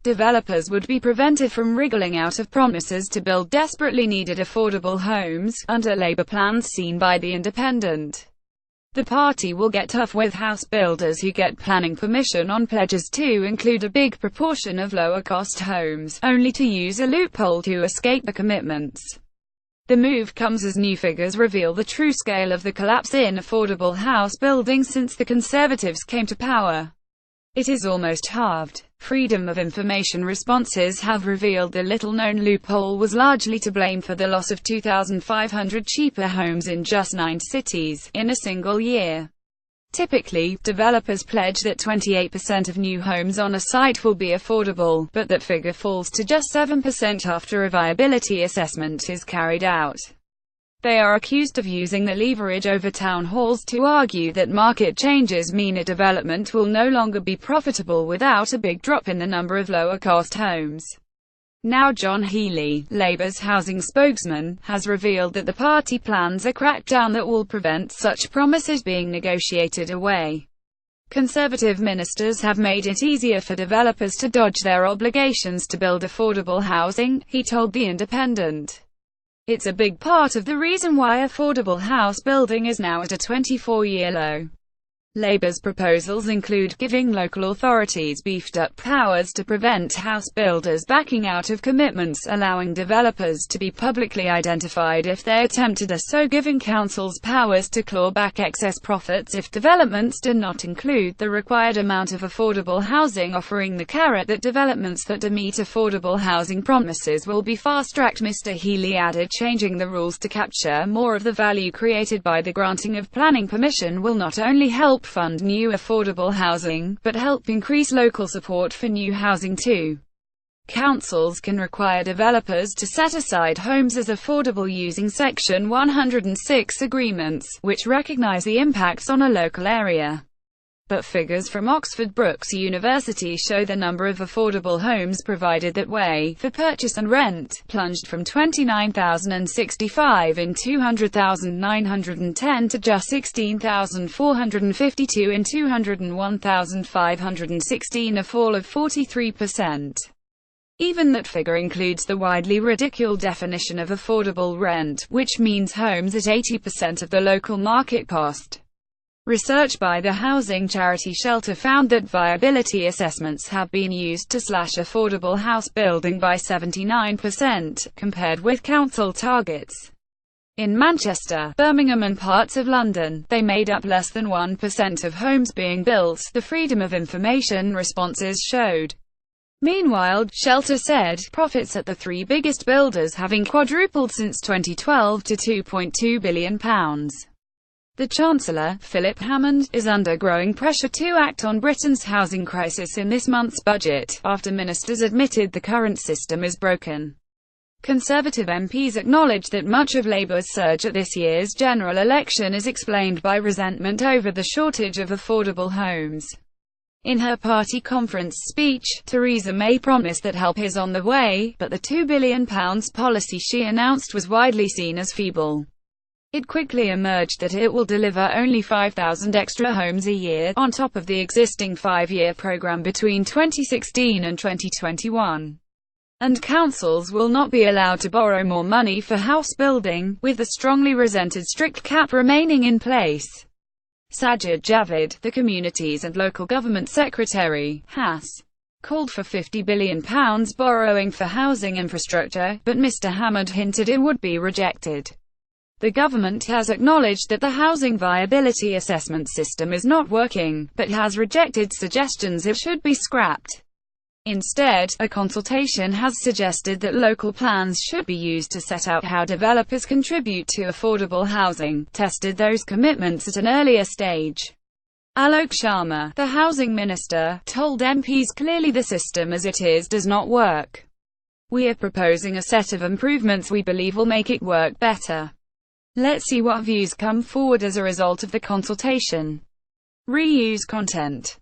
developers would be prevented from wriggling out of promises to build desperately needed affordable homes, under Labour plans seen by The Independent. The party will get tough with house builders who get planning permission on pledges to include a big proportion of lower-cost homes, only to use a loophole to escape the commitments. The move comes as new figures reveal the true scale of the collapse in affordable house building since the Conservatives came to power. It is almost halved. Freedom of Information responses have revealed the little-known loophole was largely to blame for the loss of 2,500 cheaper homes in just 9 cities, in a single year. Typically, developers pledge that 28% of new homes on a site will be affordable, but that figure falls to just 7% after a viability assessment is carried out. They are accused of using the leverage over town halls to argue that market changes mean a development will no longer be profitable without a big drop in the number of lower-cost homes. Now John Healey, Labour's housing spokesman, has revealed that the party plans a crackdown that will prevent such promises being negotiated away. Conservative ministers have made it easier for developers to dodge their obligations to build affordable housing, he told The Independent. It's a big part of the reason why affordable house building is now at a 24-year low. Labour's proposals include giving local authorities beefed-up powers to prevent house builders backing out of commitments, allowing developers to be publicly identified if they attempted so, giving councils powers to claw back excess profits if developments do not include the required amount of affordable housing, offering the carrot that developments that do meet affordable housing promises will be fast-tracked. Mr. Healey added changing the rules to capture more of the value created by the granting of planning permission will not only help fund new affordable housing, but help increase local support for new housing too. Councils can require developers to set aside homes as affordable using Section 106 agreements, which recognize the impacts on a local area. But figures from Oxford Brookes University show the number of affordable homes provided that way, for purchase and rent, plunged from 29,065 in 200,910 to just 16,452 in 201,516, a fall of 43%. Even that figure includes the widely ridiculed definition of affordable rent, which means homes at 80% of the local market cost. Research by the housing charity Shelter found that viability assessments have been used to slash affordable house building by 79%, compared with council targets. In Manchester, Birmingham and parts of London, they made up less than 1% of homes being built, the Freedom of Information responses showed. Meanwhile, Shelter said, profits at the 3 biggest builders having quadrupled since 2012 to £2.2 billion. The Chancellor, Philip Hammond, is under growing pressure to act on Britain's housing crisis in this month's budget, after ministers admitted the current system is broken. Conservative MPs acknowledged that much of Labour's surge at this year's general election is explained by resentment over the shortage of affordable homes. In her party conference speech, Theresa May promised that help is on the way, but the £2 billion policy she announced was widely seen as feeble. It quickly emerged that it will deliver only 5,000 extra homes a year, on top of the existing 5-year programme between 2016 and 2021. And councils will not be allowed to borrow more money for house building, with the strongly resented strict cap remaining in place. Sajid Javid, the Communities and Local Government Secretary, has called for £50 billion borrowing for housing infrastructure, but Mr. Hammond hinted it would be rejected. The government has acknowledged that the housing viability assessment system is not working, but has rejected suggestions it should be scrapped. Instead, a consultation has suggested that local plans should be used to set out how developers contribute to affordable housing, tested those commitments at an earlier stage. Alok Sharma, the housing minister, told MPs clearly the system as it is does not work. We are proposing a set of improvements we believe will make it work better. Let's see what views come forward as a result of the consultation. Reuse content.